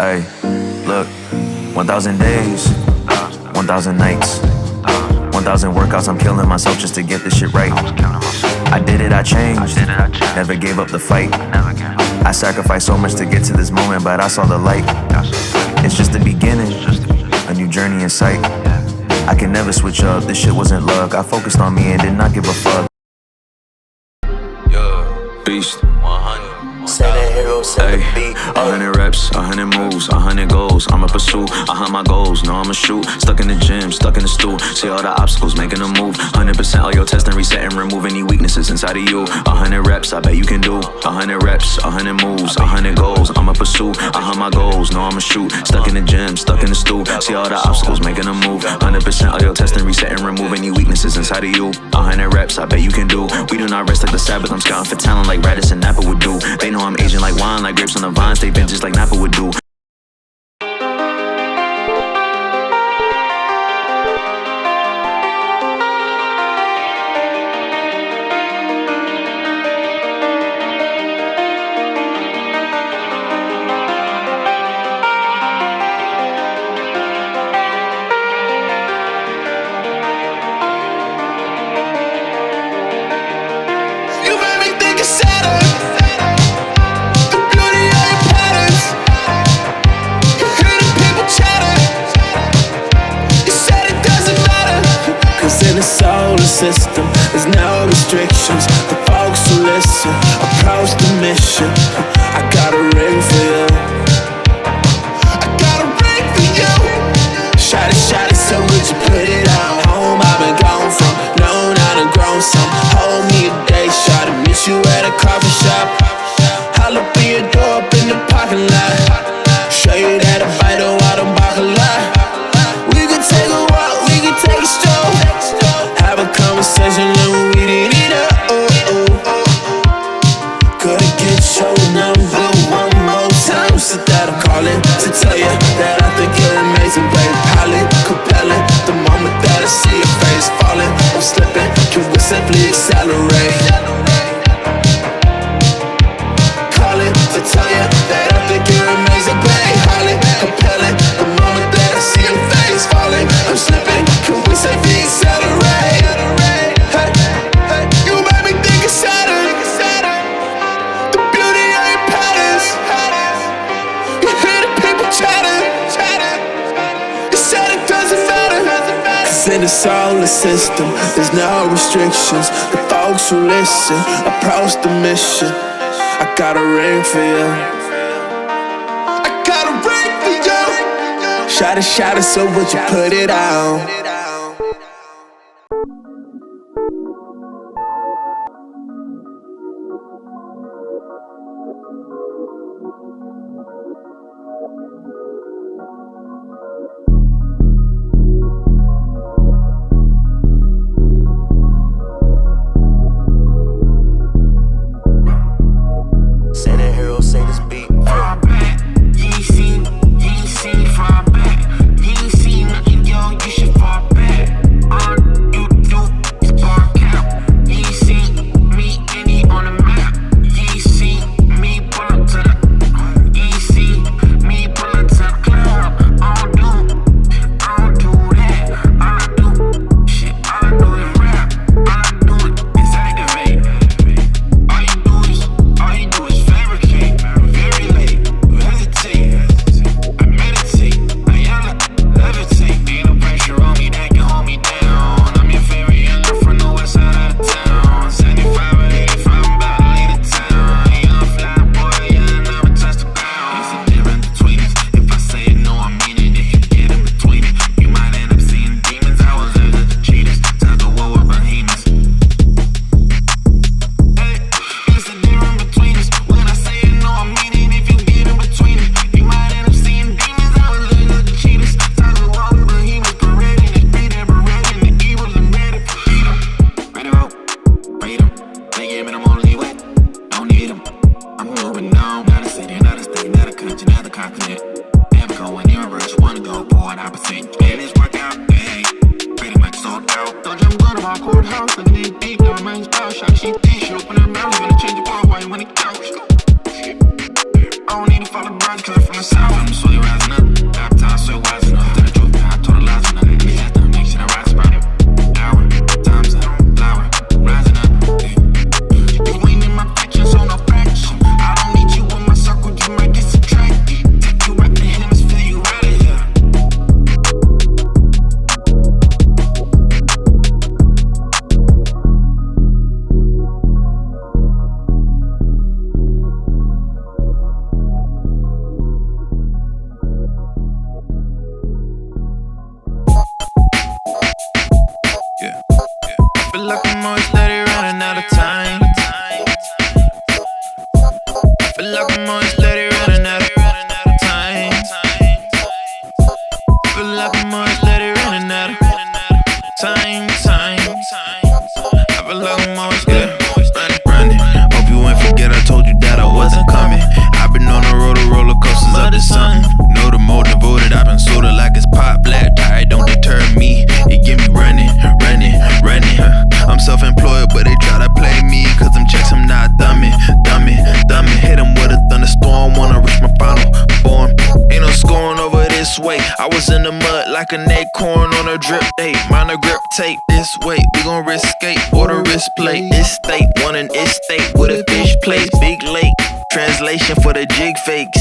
Ay, look, 1,000 days, 1,000 nights, 1,000 workouts, I'm killing myself just to get this shit right. I did it, I changed, never gave up the fight. I sacrificed so much to get to this moment, but I saw the light. It's just the beginning, a new journey in sight. I can never switch up, this shit wasn't luck. I focused on me and did not give a fuck. Beast 100. Say that hero, say the beat. 100 reps, 100 moves, 100 goals. I'ma pursue, I hunt my goals, know I'ma shoot. Stuck in the gym, stuck in the stool. See all the obstacles, making a move. 100% all your testing, reset and remove any weaknesses inside of you. 100 reps, I bet you can do. 100 reps, 100 moves, 100 goals. I'ma pursue, I hunt my goals, know I'ma shoot. Stuck in the gym, stuck in the stool. See all the obstacles, making a move. 100% all your testing, reset and remove any weaknesses inside of you. 100 reps, I bet you can do. We do not rest like the Sabbath, I'm scouting for talent like Radisson Napa would do. They know I'm aging like wine, like grapes on the vine, stay vintage like Napa would do. System, there's no restrictions. The folks who listen approach the mission. I got a ring for you. I got a ring for you. Shot it, so would you put it on? Home I've been gone from, known I done grown some. Hold me a day, shot to meet you at a coffee shop. Holla be your door up in the parking lot. Show you that I bite the water bottle lot. We could take a walk, we could take a stroll. Have a conversation and we did it up. Could I get your number one more time? So that I'm calling to tell you that I think you're amazing, babe. Highly compelling. The moment that I see your face falling, I'm slipping. Can we simply accelerate? Calling to tell you that I think you're amazing, babe. Highly compelling. The moment that I see your face falling, I'm slipping. Can we safely accelerate? In the solar system, there's no restrictions. The folks who listen approach the mission. I got a ring for you. I got a ring for you. Shot it, so would you put it on? I don't need to follow birds, cause I'm from the south. I'm slowly rising up. Baptized, so wise enough. Tell the truth, I told a lies enough. Me last time, make sure I rise about it. Hour, time's up, flower, rising up. You ain't in my faction, so no fraction. I don't need you in my circle, you might get subtracted. Take you out the hemisphere, you out of here. I feel like I'm always steady running out of time. I feel like I'm always steady running out of time. I feel like I'm always steady running out of time. I feel like I'm always running. Hope you ain't forget I told you that I wasn't coming. I've been on the road of roller coasters of the sun. Know the more devoted, I've been sorta like it's pot black. Tire don't deter me, it get me running. I'm self-employed, but they try to play me, cause them checks I'm not thumbing. Hit them with a thunderstorm, wanna reach my final form. Ain't no scoring over this way. I was in the mud like an acorn on a drip date. Minor grip tape this way, we gon' risk skate or the wrist plate. Estate, want an estate with a fish place. Big lake, translation for the jig fakes.